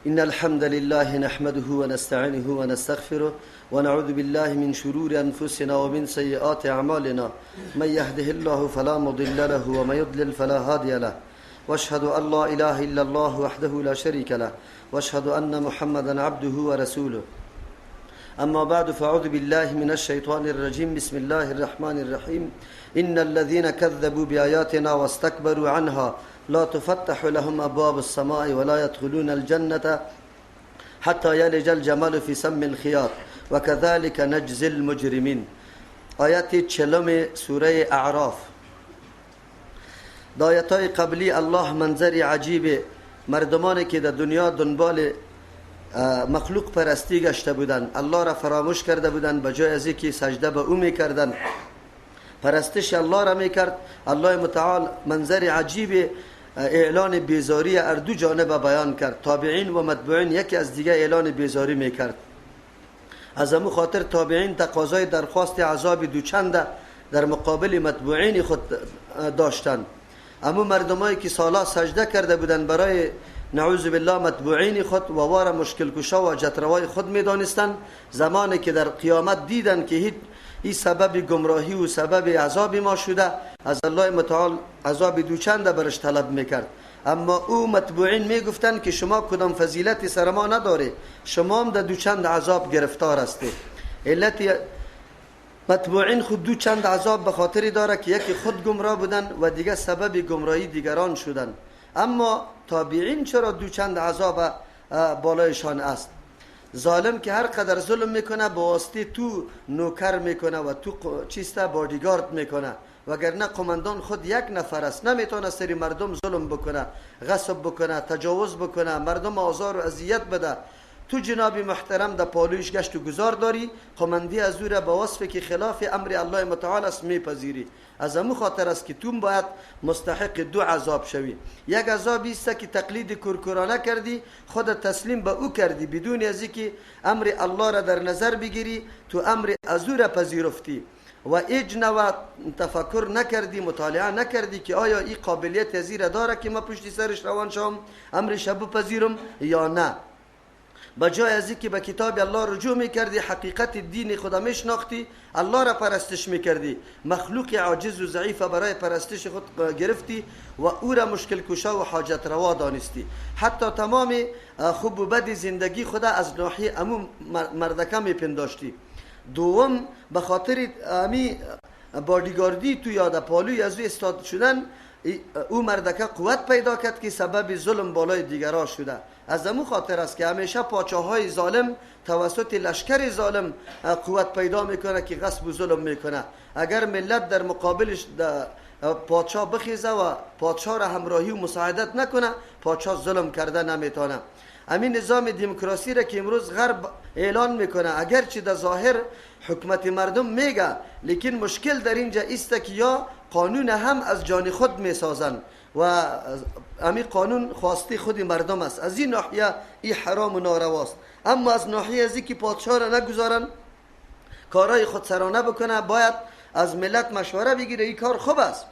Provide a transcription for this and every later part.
إن الحمد لله نحمده ونستعينه ونستغفره ونعوذ بالله من شرور أنفسنا ومن سيئات أعمالنا من يهده الله فلا مضل له ومن يضلل فلا هادي له واشهد أن لا إله إلا الله وحده لا شريك له واشهد أن محمدا عبده ورسوله أما بعد فأعوذ بالله من الشيطان الرجيم بسم الله الرحمن الرحيم إن الذين كذبوا بآياتنا واستكبروا عنها لا تفتح لهم أبواب السماء ولا يدخلون الجنة حتى يلج الجمل في سم الخياط وكذلك نجزي المجرمين. آیت 40 سوره اعراف. در آیات‌های قبلی الله منظر عجیب مردمانی که در دنیا دنبال مخلوق پرستی گشته بودند، الله را فراموش کرده بودند، به جای از اینکه سجده به او میکردند پرستش الله را میکرد. الله متعال منظر عجیب اعلان بیزاری از دو جانب بیان کرد. تابعین و متبوعین یکی از دیگه اعلان بیزاری میکرد. از همون خاطر تابعین تقاضای درخواست عذاب دوچند در مقابل متبوعین خود داشتند. اما مردمایی که سالا سجده کرده بودند برای نعوذ بالله متبوعین خود و وار مشکل کشا و جتروای خود میدانستند، زمانی که در قیامت دیدند که هیچ این سبب گمراهی و سبب عذاب ما شده، از الله متعال عذاب دوچند برش طلب میکرد. اما او متبوعین میگفتند که شما کدام فضیلتی سر ما نداره، شما هم در دوچند عذاب گرفتار هستید. علت متبوعین خود دوچند عذاب به خاطری داره که یکی خود گمراه بودن و دیگه سبب گمراهی دیگران شدن. اما تابعین چرا دوچند عذاب بالایشان است؟ ظالم که هر قدر ظلم میکنه به واسطه تو نوکر میکنه و تو چیسته بادیگارد میکنه، وگرنه قماندان خود یک نفر است، نمیتونه سری مردم ظلم بکنه، غصب بکنه، تجاوز بکنه، مردم آزار و اذیت بده. تو جناب محترم در پالویش گشت و گذار داری، قماندی از او را به وصفی که خلاف امر الله متعال است میپذیری. از همون خاطر است که تو باید مستحق دو عذاب شوی. یک عذابی است که تقلید کرکرانه کردی، خود تسلیم به او کردی بدون از اینکه امر الله را در نظر بگیری، تو امر از او را پذیرفتی و اجنوا تفکر نکردی، مطالعه نکردی که آیا این قابلیت از را داره که ما پشت سرش روان شوم، امرش ابو پذیرم یا نه. بجای از اینکه به کتاب الله رجوع میکردی، حقیقت دین خدا میشناختی، الله را پرستش میکردی، مخلوق عاجز و ضعیف برای پرستش خود گرفتی و او را مشکل کشا و حاجت روا دانستی. حتی تمام خوب و بد زندگی خدا از ناحیه عموم مردکه میپنداشتی. دوم به خاطر امی بادیگاردی تو یاد پالوی از او استاد شدن، او مردکه قوت پیدا کرد که سبب ظلم بالای دیگران شده. از همون خاطر است که همیشه پاچاهای ظالم توسط لشکر ظالم قوت پیدا میکنه که غصب و ظلم میکنه. اگر ملت در مقابلش پادشاه بخیزه و پادشاه را همراهی و مساعدت نکنه، پادشاه ظلم کرده نمیتونه. همین نظام دموکراسی را که امروز غرب اعلان میکنه، اگرچه در ظاهر حکمت مردم میگه، لیکن مشکل در اینجا است که یا قانون هم از جان خود میسازن و همین قانون خواسته خود مردم است. از این ناحیه این حرام و نارواست. اما از ناحیه از اینکه پادشاه را نگذارن کارهای خود سرانه بکنه، باید از ملت مشوره بگیره. این کار خوب است،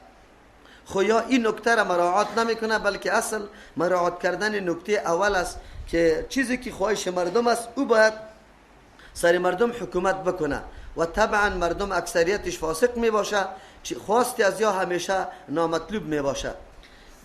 خویا این نکته را مراعات نمیکنه، بلکه اصل مراعات کردن نکته اول است که چیزی که خواهش مردم است او باید سر مردم حکومت بکنه و طبعا مردم اکثریتش فاسق می باشه، خواستی از یا همیشه نامطلوب می باشه.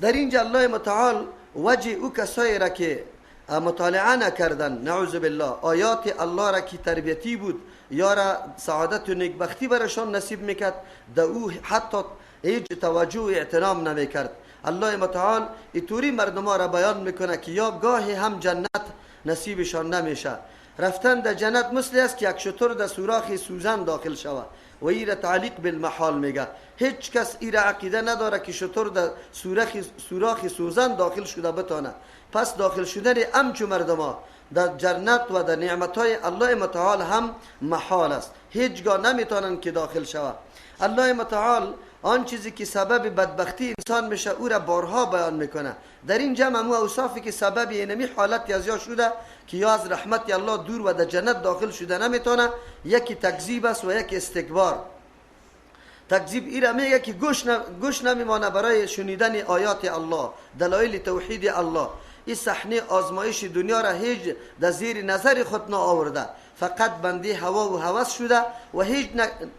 در اینجا الله متعال وجه او کسایی را که مطالعه نکردن، نعوذ بالله، آیات الله را که تربیتی بود یا را سعادت و نیکبختی برشان نصیب میکرد، در او حتی هیچ توجه و اعتنام نمیکرد. الله متعال اینطوری مردم را بیان میکنه که یا گاهی هم جنت نصیبشان نمیشه. رفتن در جنت مثل است که یک شتر در سوراخ سوزن داخل شود و این را تعلیق بالمحال میگه. هیچ کس این را عقیده نداره که شتر در سوراخ سوزن داخل شده بتانه. پس داخل شدن همچو مردم در جنت و در نعمتهای الله متعال هم محال است، هیچگاه نمیتونن که داخل شود. الله متعال آن چیزی که سبب بدبختی انسان میشه او را بارها بیان میکنه. در این جمع مو اوصافی که سبب اینمی حالت یازیا شده که یا از رحمت الله دور و در جنت داخل شده نمیتونه، یکی تکذیب است و یکی استکبار. تکذیب ایرا میگه که گوش نمیمانه برای شنیدن آیات الله، دلایل توحید الله. این صحنه آزمایش دنیا را هیچ در زیر نظر خود نآورده، فقط بندی هوا و هوس شده و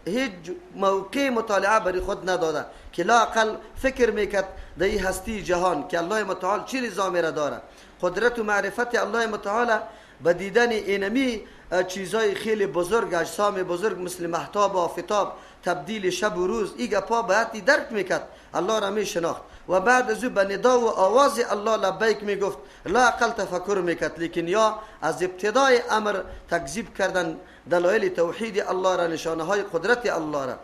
هیچ موقع مطالعه برای خود نداده که لااقل فکر میکرد در این هستی جهان که الله متعال چی نظامی را داره. قدرت و معرفت الله متعال به دیدن اینمی چیزای خیلی بزرگ، اجسام بزرگ مثل مهتاب و آفتاب، تبدیل شب و روز، این گپا باید درک میکرد، الله را میشناخت و بعد از او به ندا و آواز الله لبیک میگفت، لااقل تفکر میکرد. لیکن یا از ابتدای امر تکذیب کردن دلایل توحید الله را، نشانه های قدرت الله را،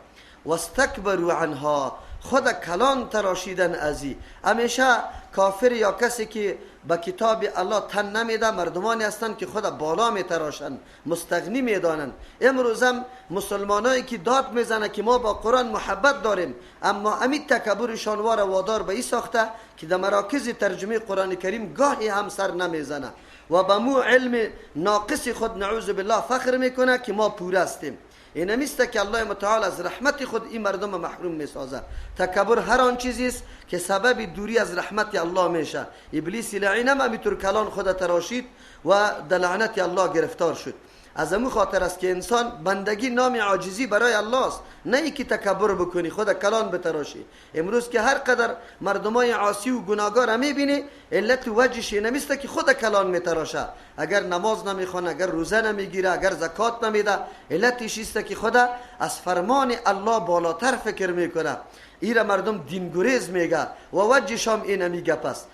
واستکبروا عنها، خود کلان تراشیدن ازی. همیشه کافر یا کسی که به کتاب الله تن نمیده مردمانی هستند که خود بالا میتراشند، مستغنی میدانند. امروز هم مسلمانایی که داد میزنه که ما با قرآن محبت داریم، اما امید تکبرشان وار وادار به این ساخته که در مراکز ترجمه قرآن کریم گاهی هم سر نمیزنه و به مو علم ناقص خود نعوذ بالله فخر میکنه که ما پوره هستیم. این همیست که الله متعال از رحمت خود این مردم محروم میسازه. تکبر هر آن چیزی است که سبب دوری از رحمت الله میشه. ابلیس لعین هم همینطور کلان خود تراشید و در لعنت الله گرفتار شد. از امو خاطر است که انسان بندگی نام عاجزی برای الله است، نه ای که تکبر بکنی خود کلان بتراشی. امروز که هر قدر مردمای عاصی و گناهگار هم میبینی، علت و وجهش نمیسته که خود کلان میتراشه. اگر نماز نمیخونه، اگر روزه نمیگیره، اگر زکات نمیده، علتش است که خود از فرمان الله بالاتر فکر میکنه. ایره مردم دینگریز میگه و وجهش هم این میگه. پس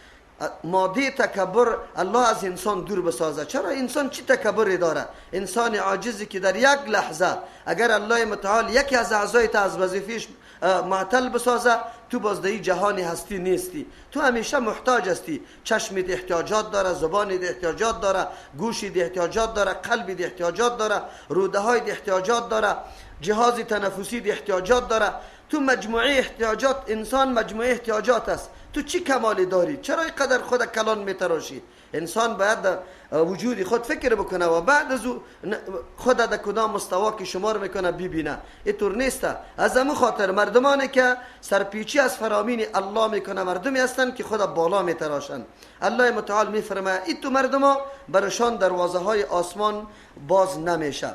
ماده تکبر الله از انسان دور بسازه. چرا انسان چی تکبری داره؟ انسان عاجزی که در یک لحظه اگر الله متعال یکی از اعضایت از وظیفهش معطل بسازه، تو بازدهی جهان هستی نیستی، تو همیشه محتاج هستی. چشمت احتیاجات داره، زبانت احتیاجات داره، گوشت احتیاجات داره، قلبت احتیاجات داره، روده های احتیاجات داره، جهاز تنفسی احتیاجات داره. تو مجموعه احتیاجات، انسان مجموعه احتیاجات است. تو چی کمالی داری؟ چرا اینقدر خود کلان میتراشی؟ انسان باید وجود خود فکر بکنه و بعد از خود در کدام مستوا که شمار میکنه ببینه. اینطور نیست. از همون خاطر مردمانی که سرپیچی از فرامین الله میکنه مردمی هستند که خود بالا میتراشند. الله متعال میفرماید این تو مردما برشان دروازه های آسمان باز نمیشه.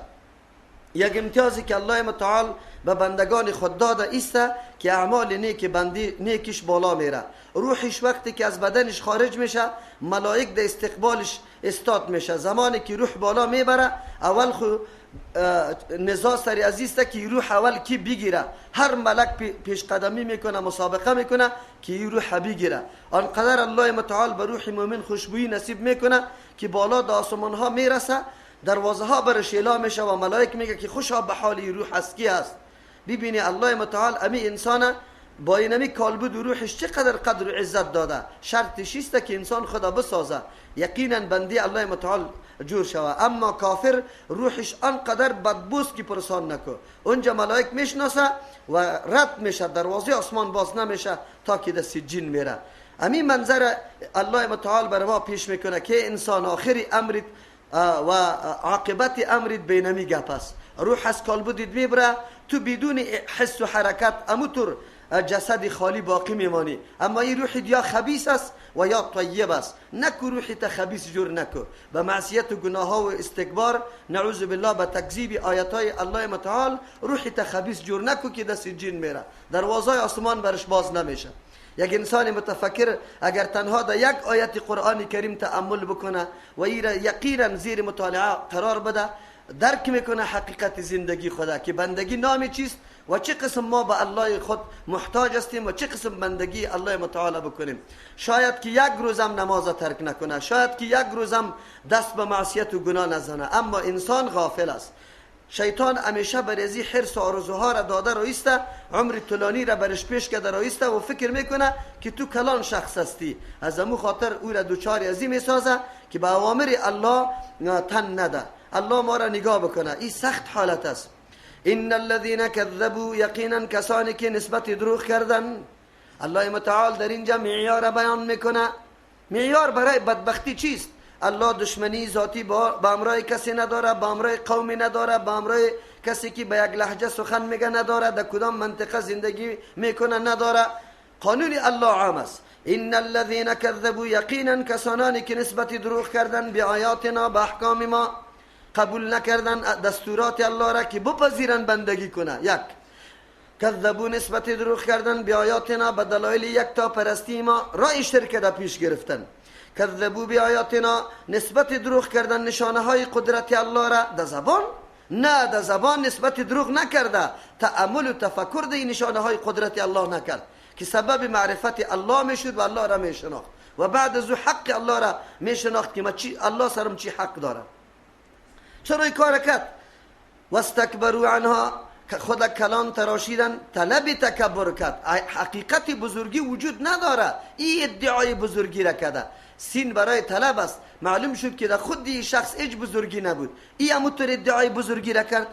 یک امتیازی که الله متعال به بندگان خود داده است که اعمال نیک بندی نیکش بالا میره. روحش وقتی که از بدنش خارج میشه، ملائک در استقبالش استاد میشه. زمانی که روح بالا میبره، اول نزاع سری عزیز که روح اول کی بگیره. هر ملک پیش قدمی میکنه، مسابقه میکنه که این روح بگیره. آنقدر الله متعال به روح مومن خوشبویی نصیب میکنه که بالا در آسمان ها میرسه، دروازه ها برش اعلام میشه و ملائک میگه که خوشا به حال روح از کی است. ببینی الله متعال امی انسان با اینمی کالبد و روحش چقدر قدر و عزت داده. شرطش است که انسان خدا بسازه، یقینا بندی الله متعال جور شوه. اما کافر روحش انقدر بدبوست که پرسان نکو. اونجا ملائک میشناسه و رد میشه، دروازه آسمان باز نمیشه تا که دست جن میره. امی منظر الله متعال بر ما پیش میکنه که انسان آخری امرت و عاقبت امرت بینمی گپ است. روح از کالبدت میبره، تو بدون حس و حرکت اموتور جسد خالی باقی میمانی. اما این روحت یا خبیث است و یا طیب است. نکو روحت خبیث جور نکو به معصیت و گناه ها و استکبار، نعوذ بالله به تکذیب آیات های الله متعال. روحت خبیث جور نکو که دست جن میره، دروازه آسمان برش باز نمیشه. یک انسان متفکر اگر تنها در یک آیت قرآن کریم تأمل بکنه و این یقینا زیر مطالعه قرار بده، درک میکنه حقیقت زندگی خدا که بندگی نام چیست و چه قسم ما به الله خود محتاج هستیم و چه قسم بندگی الله متعال بکنیم. شاید که یک روزم نماز ترک نکنه، شاید که یک روزم دست به معصیت و گناه نزنه، اما انسان غافل است. شیطان همیشه برازی حرص و آرزوها را داده رایسته، عمر طولانی را برش پیش کرده رایسته و فکر میکنه که تو کلان شخص هستی. از امو خاطر او را دوچاری ازی میسازه که به اوامر الله تن نده. الله ما را نگاه بکنه. این سخت حالت است. ان الذين كذبوا، یقینا کسانی که نسبت دروغ کردن. الله متعال در اینجا معیار بیان میکنه. معیار برای بدبختی چیست؟ الله دشمنی ذاتی با امرای کسی نداره، با امرای قومی نداره، با امرای کسی که به یک لهجه سخن میگه نداره، در کدام منطقه زندگی میکنه نداره. قانون الله عام است. ان الذين كذبوا یقینا کسانی که نسبت دروغ کردن به آیاتنا، به احکام ما، قبول نکردن دستورات الله را که بپذیرن بندگی کنه. یک، کذبوا نسبت دروغ کردن به آیاتنا، به دلایل یکتا پرستی ما، راه شرک را پیش گرفتن. کذبوا به آیاتنا نسبت دروغ کردن نشانه های قدرت الله را در زبان، نه در زبان نسبت دروغ نکرده، تأمل و تفکر در نشانه های قدرت الله نکرد که سبب معرفت الله میشد و الله را میشناخت و بعد از او حق الله را میشناخت که الله سرم چی حق داره. چرا این کار کرد؟ واستکبروا عنها، خود کلان تراشیدن، طلب تکبر کرد. حقیقت بزرگی وجود نداره، این ادعای بزرگی را کرده. سین برای طلب است. معلوم شد که در خود این شخص هیچ بزرگی نبود، این همونطور ادعای بزرگی را کرد.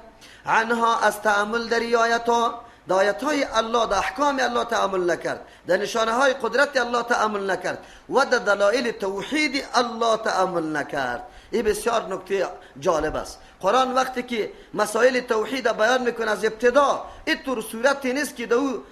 عنها، از تأمل در آیاتها، در آیاتهای الله، در احکام الله تأمل نکرد، در نشانه های قدرت الله تأمل نکرد و در دلایل توحید الله تأمل نکرد. این بسیار نکته جالب است. قرآن وقتی که مسائل توحید بیان میکنه از ابتدا، اینطور صورتی نیست که دو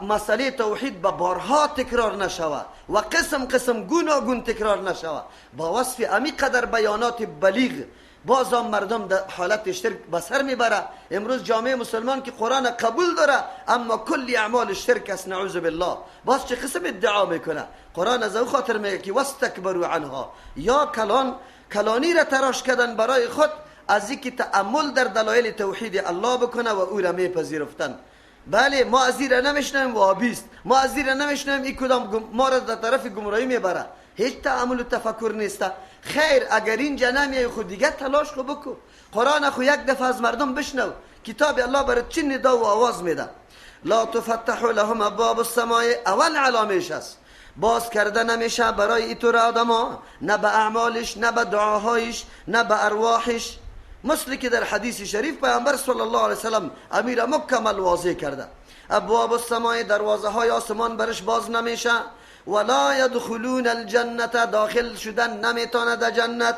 مسئله توحید به بارها تکرار نشود و قسم قسم گوناگون تکرار نشود. با وصف امی قدر بیانات بلیغ باز هم مردم در حالت شرک به سر میبره. امروز جامعه مسلمان که قرآن قبول داره اما کلی اعمال شرک است، نعوذ بالله. باز چه قسم ادعا میکنه؟ قرآن از او خاطر میگه که واستکبروا عنها، یا کلانی را تراش کردن برای خود از اینکه تأمل در دلایل توحید الله بکنه و او را میپذیرفتن. بله، ما از این را نمیشنیم وابیست، ما از این را نمیشنیم این کدام ما را در طرف گمراهی میبره. هیچ تأمل و تفکر نیست. خیر، اگر اینجا نمیای خود دیگه تلاش خود بکن. قرآن خود یک دفعه از مردم بشنو. کتاب الله برای چی ندا و آواز میده؟ لا تفتح لهم ابواب السماء، اول علامش است. باز کرده نمیشه برای اینطور آدما، نه به اعمالش، نه به دعاهایش، نه به ارواحش. مثل که در حدیث شریف پیامبر صلی الله علیه وسلم امیر مکمل واضح کرده، ابواب السماء، دروازه های آسمان برش باز نمیشه. ولا يدخلون الجنة، داخل شدن نمیتونه در جنت،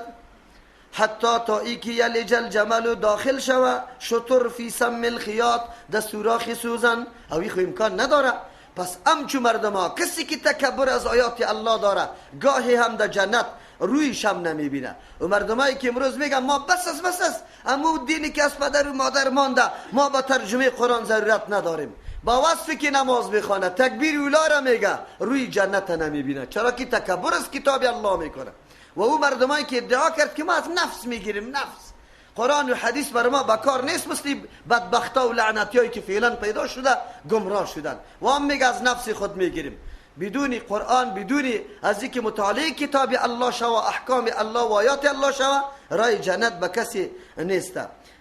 حتی تا ای که یلج الجمل، داخل شوه شتر فی سم الخیاط، در سوراخ سوزن. او این خو امکان نداره. پس همچو مردم ها کسی که تکبر از آیات الله داره گاهی هم در جنت روی شم نمیبینه. و مردمایی که امروز میگن ما بس است اما دینی که از پدر و مادر مانده، ما با ترجمه قرآن ضرورت نداریم، با وصفی که نماز بخونه تکبیر اولا را میگه، روی جنت نمیبینه. چرا که تکبر از کتاب الله میکنه. و او مردمایی که ادعا کرد که ما از نفس میگیریم، نفس قرآن و حدیث بر ما بکار نیست، مثل بدبختا و لعنتیایی که فعلا پیدا شده گمراه شدن و هم میگه از نفس خود میگیریم. بدون قرآن، بدون از اینکه مطالعه کتاب الله شوه، احکام الله و آیات الله شوه، راه جنت به کسی نیست.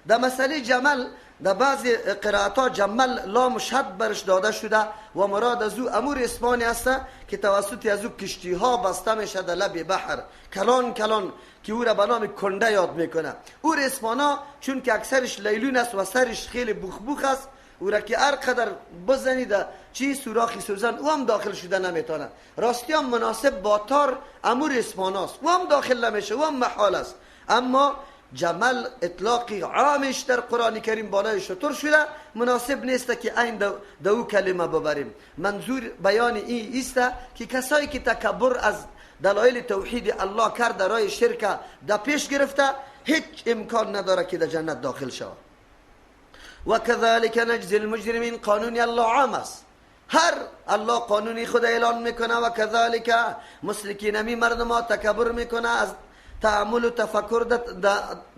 در مسئله جمل، در بعضی قرائت‌ها جمل لام شد برش داده شده و مراد از او امور اسمانی است که توسط از او کشتی ها بسته میشه در لب بحر، کلان کلان، که او را به نام کنده یاد میکنه. او اسمانا چون که اکثرش لیلون است و سرش خیلی بخ است، او را که هر قدر بزنید چی سوراخی سوزن او هم داخل شده نمیتونه. راستی هم مناسب با تار امور اسماناست، او هم داخل نمیشه، او هم محال است. اما جمل اطلاقی عامش در قرآن کریم بالای شتر شده، مناسب نیست که این دو کلمه ببریم. منظور بیان این است که کسایی که تکبر از دلایل توحید الله کرد، در راه شرک در پیش گرفته، هیچ امکان نداره که در جنت داخل شود. و کذالک نجزی المجرمین، قانون الله عام است. هر الله قانونی خود اعلان میکنه و کذالک، مثل که نمی مردم ها تکبر میکنه از تأمل و تفکر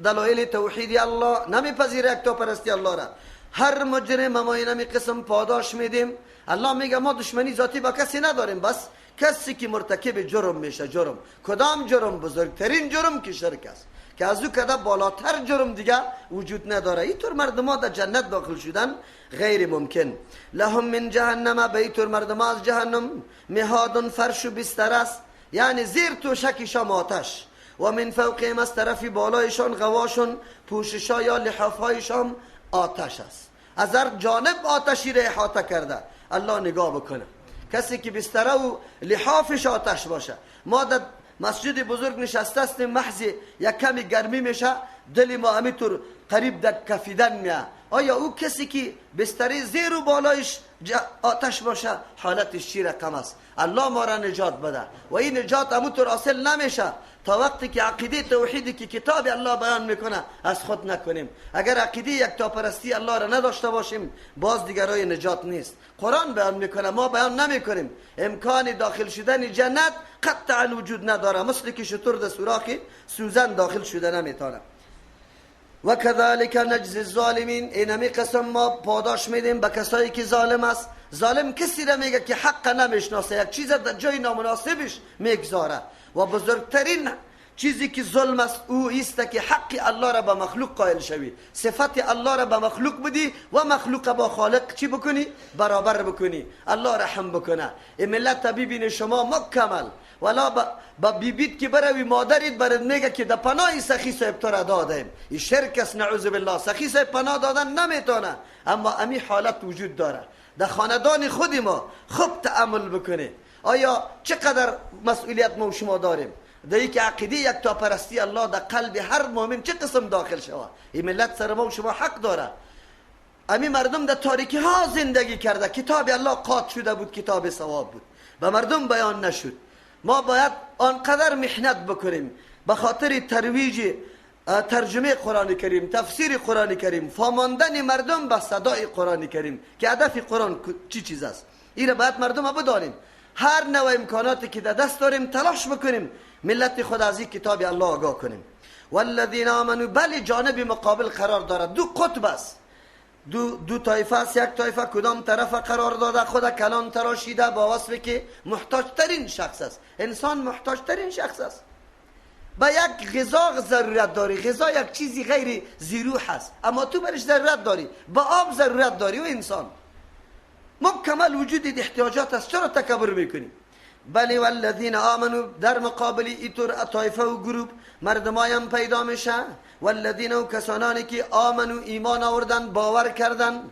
دلایل توحید الله، نمیپذیره یک تو پرستی الله را. هر مجرم ما اینمی قسم پاداش میدیم. الله میگه ما دشمنی ذاتی با کسی نداریم، بس کسی که مرتکب جرم میشه. جرم کدام جرم؟ بزرگترین جرم که شرک است، که از او کده بالاتر جرم دیگه وجود نداره. اینطور مردم ها در جنت داخل شدن غیر ممکن. لهم من جهنم، به اینطور مردم ها از جهنم مهاد، فرش و بستر است، یعنی زیر توشکشان آتش، و من فوقهم، از طرف بالایشان غواشون، پوششا یا لحافهایشان آتش است. از هر جانب آتشی را احاطه کرده. الله نگاه بکنه، کسی که بستره و لحافش آتش باشه. ما در مسجد بزرگ نشسته هستیم، محض یک کمی گرمی میشه دل ما همینطور قریب در کفیدن میه آیا او کسی که بستری زیر و بالایش آتش باشه حالتش چی رقم است؟ الله ما را نجات بده و این نجات همونطور حاصل نمیشه تا وقتی که عقیده توحیدی که کتاب الله بیان میکنه از خود نکنیم. اگر عقیده یکتاپرستی الله را نداشته باشیم باز دیگر راه نجات نیست. قرآن بیان میکنه، ما بیان نمیکنیم. امکان داخل شدن جنت قطعا وجود نداره، مثل که شتر در سوراخ سوزن داخل شده نمیتونه. و کذالک نجزی الظالمین، اینمی قسم ما پاداش میدیم به کسایی که ظالم است. ظالم کسی را میگه که حق نمیشناسه، یک چیز در جای نامناسبش میگذاره. و بزرگترین چیزی که ظلم است او است که حق الله را به مخلوق قائل شوی، صفت الله را به مخلوق بدی و مخلوق با خالق چی بکنی؟ برابر بکنی. الله رحم بکنه. این ملت ببین شما مکمل ولا با بیبیت که بروی مادرت برات میگه که در پناه سخی صاحب تو را دادیم. این شرک است نعوذ بالله. سخی صاحب پناه دادن نمیتونه، اما امی حالت وجود داره. در خاندان خود ما خوب تأمل بکنید. آیا چقدر مسئولیت ما و شما داریم؟ در یک عقیده یکتاپرستی الله در قلب هر مؤمن چه قسم داخل شود؟ این ملت سر ما و شما حق داره. امی مردم در تاریکی ها زندگی کرده، کتاب الله قاط شده بود، کتاب ثواب بود، به مردم بیان نشد. ما باید آنقدر محنت بکنیم به خاطر ترویج ترجمه قرآن کریم، تفسیر قرآن کریم، فهماندن مردم به صدای قرآن کریم که هدف قرآن چی چیز است. این را باید مردم بدانیم. هر نوع امکاناتی که در دست داریم تلاش بکنیم ملت خود از این کتاب الله آگاه کنیم. والذین آمنوا، بله جانب مقابل قرار دارد. دو قطب است، دو طایفه است. یک طایفه کدام طرف قرار داده خود کلان تراشیده با وصفی که محتاج ترین شخص است. انسان محتاج ترین شخص است. به یک غذا ضرورت داری، غذا یک چیزی غیر ذیروح است اما تو برش ضرورت داری. به آب ضرورت داری و انسان مکمل وجود احتیاجات است. چرا تکبر میکنی؟ بله والذین آمنوا، در مقابل اینطور طایفه و گروپ مردمایم پیدا میشه. والذین، و کسانانی که آمنو ایمان آوردن، باور کردن،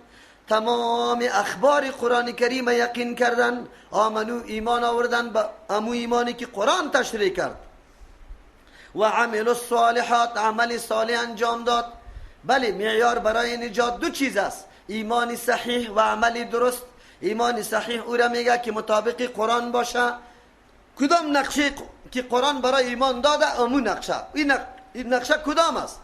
تمام اخبار قرآن کریم یقین کردن. آمنو ایمان آوردن به امو ایمانی که قرآن تشریح کرد. و عمل الصالحات، عمل صالح انجام داد. بله معیار برای نجات دو چیز است، ایمان صحیح و عمل درست. ایمان صحیح او را میگه که مطابق قرآن باشه. کدام نقشه که قرآن برای ایمان داده امون نقشه. این نقشه کدام است؟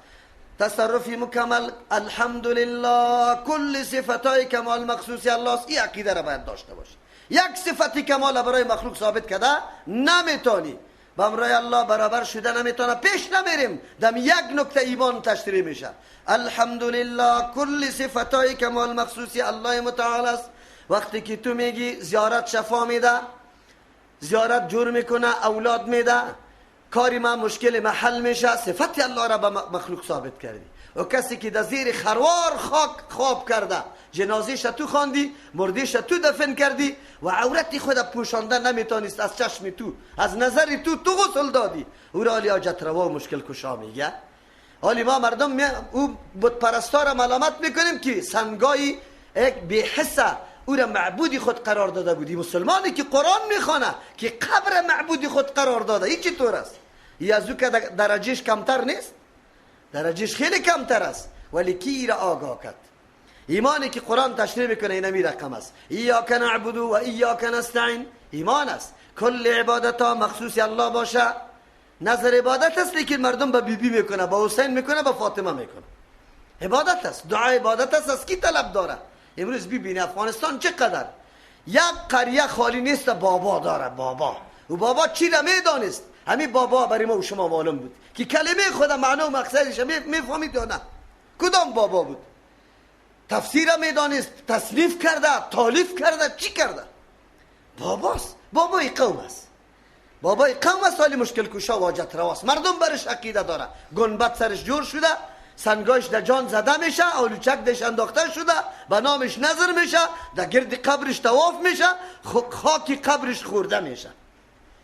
تصرفی مکمل، الحمدلله، کل صفتای کمال مخصوصی الله است. این عقیده را باید داشته باشی. یک صفتی کمال برای مخلوق ثابت کرده نمیتونی، با امرای الله برابر شده نمیتونه. پیش نمیریم، دم یک نکته ایمان تشریح میشه. الحمدلله، کل صفتای کمال مخصوصی الله متعال است. وقتی که تو میگی زیارت شفا میده، زیارت جور میکنه، اولاد میده، کاری ما مشکل محل میشه، صفت الله را به مخلوق ثابت کردی. و کسی که در زیر خروار خاک خواب کرده، جنازهش تو خواندی، مردهش تو دفن کردی و عورت خود پوشانده نمیتونست از چشم تو، از نظر تو غسل دادی، او را حاجت روا و مشکل کشا میگه. حالی ما مردم او بت پرستا را ملامت میکنیم که سنگایی یک بی‌حسه او را معبودی خود قرار داده بودی. مسلمانی که قرآن میخوانه که قبر معبودی خود قرار داده، این چطور است؟ این از او که درجهش کمتر نیست؟ درجهش خیلی کمتر است، ولی کی را آگاه کرد؟ ایمانی که قرآن تشریح میکنه اینمی رقم است. ایاک نعبد و ایاک نستعین، ایمان است. کل عبادت ها مخصوص الله باشه. نظر عبادت است، لیکن مردم به بیبی میکنه، به حسین میکنه، به فاطمه میکنه. عبادت است، دعا عبادت است. از کی طلب داره؟ امروز ببین افغانستان چقدر یک قریه خالی نیست بابا داره. بابا و بابا چی را میدانست؟ همین بابا برای ما و شما معلوم بود که کلمه خود معنا و مقصدش میفهمید یا نه؟ کدام بابا بود؟ تفسیر میدانست، تصنیف کرده، تالیف کرده، چی کرده؟ باباست. بابای قوم است. بابای قوم است، حالی مشکل کشا و حاجت رواست. مردم برش عقیده داره. گنبد سرش جور شده، سنگاش در جان زده میشه، آلوچک دش انداخته شده، به نامش نظر میشه، در گرد قبرش طواف میشه، خاک قبرش خورده میشه.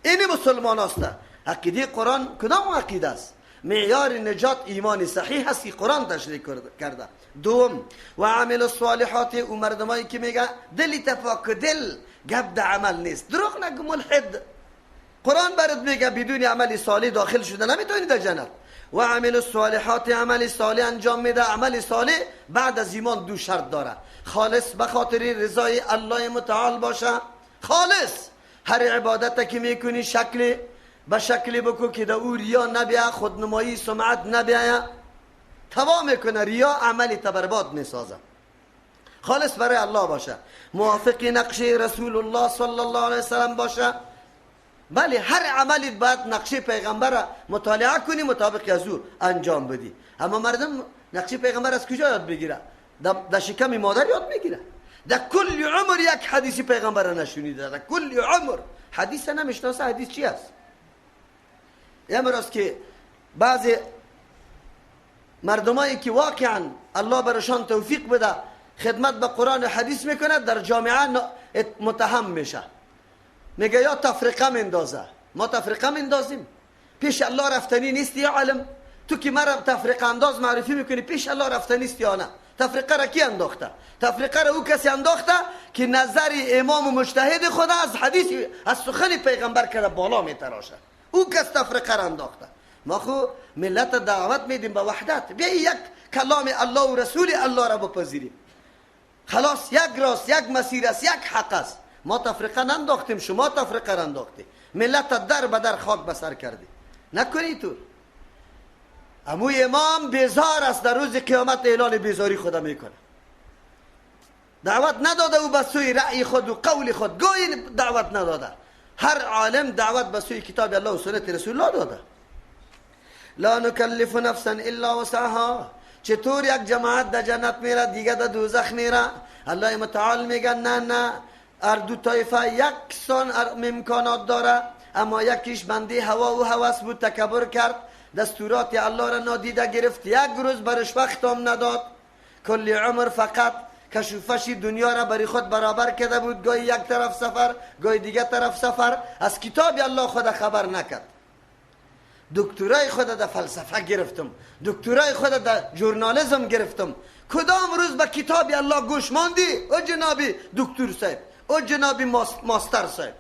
این مسلمان است. عقیده قرآن کدام عقیده است؟ معیار نجات ایمان صحیح است که قرآن تشریح کرده. دوم، و عمل الصالحات، او مردمایی که میگه دلی تفاک دل گپ در عمل نیست. دروغ نگو ملحد. قرآن برات میگه بدون عمل صالح داخل شده نمیتونی در جنت. و عمل الصالحات، عمل صالح انجام میده. عمل صالح بعد از ایمان دو شرط داره: خالص به خاطر رضای الله متعال باشه. خالص هر عبادت که میکنی به شکلی بکو که در او ریا نبیه، خودنمایی، سمعت نبیه. تمام میکنه ریا عملی برباد میسازه. خالص برای الله باشه، موافق نقشه رسول الله صلی الله علیه وسلم باشه. بله هر عملی باید نقشه پیغمبر را مطالعه کنی، مطابق از او انجام بدی. اما مردم نقشه پیغمبر از کجا یاد بگیره؟ در شکم مادر یاد میگیره. در کل عمر یک حدیث پیغمبر را نشونیده، در کل عمر حدیث نمیشناسه. حدیث چی است؟ امروز که بعضی مردمایی که واقعا الله برشان توفیق بده خدمت به قرآن و حدیث میکنه، در جامعه متهم میشه، میگه یا تفرقه مندازه. ما تفرقه مندازیم؟ پیش الله رفتنی نیست یا علم؟ تو که مرا تفرقه انداز معرفی میکنی، پیش الله رفتنی است یا نه؟ تفرقه را کی انداخته؟ تفرقه را او کسی انداخته که نظر امام و مجتهد خدا از حدیث، از سخن پیغمبر کرده بالا میتراشه. او کس تفرقه را انداخته. ما خو ملت دعوت میدیم به وحدت. بیا یک کلام الله و رسول الله را بپذیریم. خلاص یک راست، یک مسیر است، یک حق است. ما تفرقه ننداختیم، شما تفرقه را انداختی. ملت در به در خاک بسر کردی. نکنی تو. امو امام بیزار است، در روز قیامت اعلان بیزاری خدا میکنه. دعوت نداده او به سوی رأی خود و قول خود، گوی دعوت نداده. هر عالم دعوت به سوی کتاب الله و سنت رسول الله داده. لا نکلف نفسا الا وسعها. چطور یک جماعت در جنت میره دیگه در دوزخ میره؟ الله متعال میگه نه، هر دو طایفه یکسان امکانات داره، اما یکیش بنده هوا و هوس بود، تکبر کرد، دستورات الله را نادیده گرفت، یک روز برش وقت هم نداد. کل عمر فقط کشوفش دنیا را بری خود برابر کرده بود، گاهی یک طرف سفر، گاهی دیگه طرف سفر، از کتاب الله خود خبر نکرد. دکترای خود در فلسفه گرفتم، دکترای خود در ژورنالیسم گرفتم، کدام روز به کتاب الله گوش ماندی؟ او جنابی دکتر صاحب، او جنابی ماستر صاحب،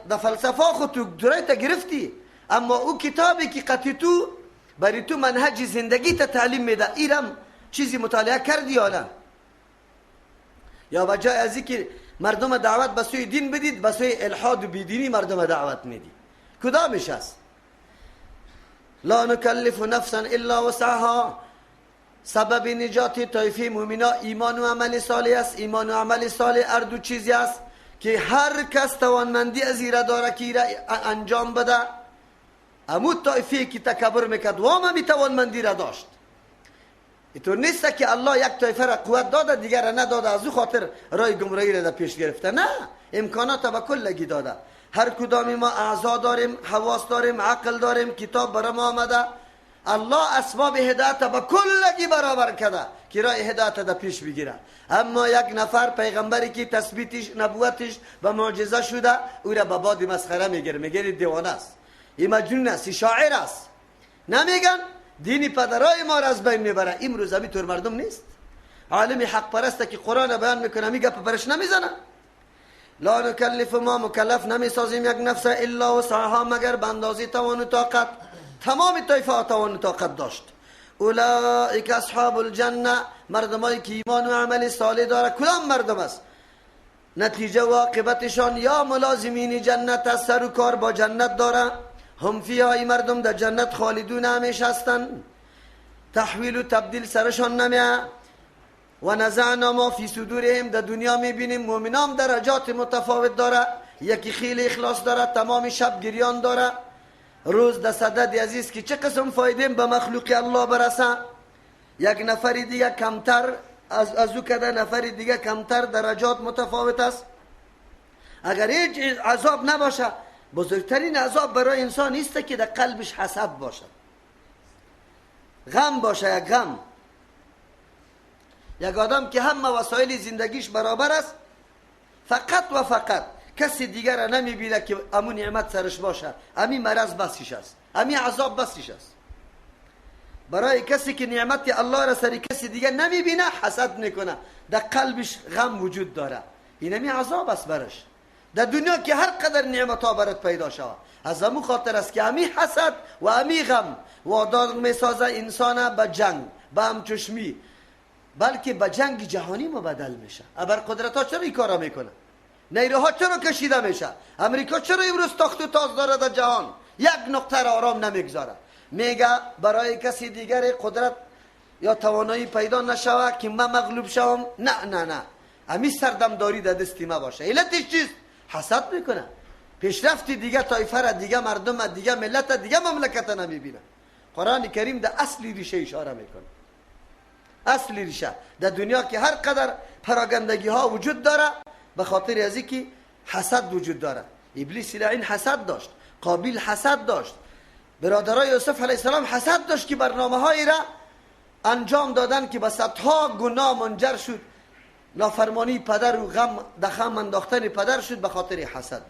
در فلسفه خود دکترای تا گرفتی، اما او کتابی که قطعی تو برای تو منهج زندگی تا تعلیم میده، ایرم چیزی مطالعه کردی یا نه؟ یا بجای از اینکه مردم دعوت به سوی دین بدید، به سوی الحاد و بیدینی مردم دعوت میدی. کدامش است؟ لا نکلف نفسا الا وسعها. سبب نجات طایفه مؤمنا ایمان و عمل صالح است. ایمان و عمل صالح هر دو چیزی است که هر کس توانمندی از ایره داره که ایره انجام بده. امو طایفه که تکبر میکرد و هم توانمندی را داشت. اینطور نیست که الله یک طایفه را قوت داده دیگر را نداده، از او خاطر رای گمراهی را پیش گرفته. نه، امکانات به کلگی داده. هر کدامی ما اعضا داریم، حواس داریم، عقل داریم، کتاب برای ما آمده. الله اسباب هدایت به کلگی برابر کرده که راه هدایت را پیش بگیره. اما یک نفر پیغمبری که تثبیتش نبوتش به معجزه شده، او را به باد مسخره میگیره، میگه دیوانه است، این مجنون است، این شاعر است. نمیگن دینی پدرای ما را از بین میبره. امروز همین طور مردم نیست. عالم حق پرسته که قرآن بیان میکنه میگه پرش نمیزنه. لا نکلف، ما مکلف نمیسازیم یک نفس الا وسعها، مگر به اندازه توان و طاقت. تمام طایفه توان و طاقت داشت. اولئک اصحاب الجنه، مردمایی که ایمان و عمل صالح داره. کدام مردم است؟ نتیجه و عاقبتشان یا ملازمین جنت است، سر و کار با جنت داره. هم فیها، این مردم در جنت خالدون همیشه هستند، تحویل و تبدیل سرشان نمیه. و نزعنا ما فی صدورهم، در دنیا میبینیم مؤمنان درجات متفاوت داره. یکی خیلی اخلاص داره، تمام شب گریان داره، روز در صدد عزیز که چه قسم فایده به مخلوق الله برسه. یک نفری دیگه کمتر از او کده، نفری دیگه کمتر، درجات متفاوت است. اگر هیچ عذاب نباشه، بزرگترین عذاب برای انسان نیست که در قلبش حسد باشه، غم باشه. یک غم، یک آدم که همه وسایل زندگیش برابر است، فقط و فقط کسی دیگر را نمیبینه که امون نعمت سرش باشه، امی مرض بسیش است، امی عذاب بسیش است. برای کسی که نعمت الله را سر کسی دیگر نمیبینه حسد میکنه، در قلبش غم وجود داره، این امی عذاب است برش. در دنیا که هر قدر نعمت ها برات پیدا شود، از همون خاطر است که امی حسد و امی غم وادار میسازه انسان به جنگ، به همچشمی، بلکه به جنگ جهانی مبدل میشه. ابرقدرت ها چرا این کارا میکنه؟ نیروها چرا کشیده میشه؟ امریکا چرا امروز تخت و تاز داره در جهان؟ یک نقطه را آرام نمیگذاره. میگه برای کسی دیگر قدرت یا توانایی پیدا نشوه که من مغلوب شوم. نه نه نه، امی سردمداری در دستی ما باشه. علتش چیست؟ حسد میکنه. پیشرفت دیگه طایفه را، دیگه مردم، دیگه ملت، دیگه مملکت نمیبینه. قرآن کریم در اصلی ریشه اشاره میکنه. اصلی ریشه در دنیا که هر قدر پراگندگی ها وجود داره، به خاطر ازی که حسد وجود داره. ابلیس لعین حسد داشت، قابیل حسد داشت، برادرای یوسف علیه السلام حسد داشت که برنامه هایی را انجام دادن که به صدها گناه منجر شد. نافرمانی پدر و غم دخم انداختن پدر شد به خاطر حسد.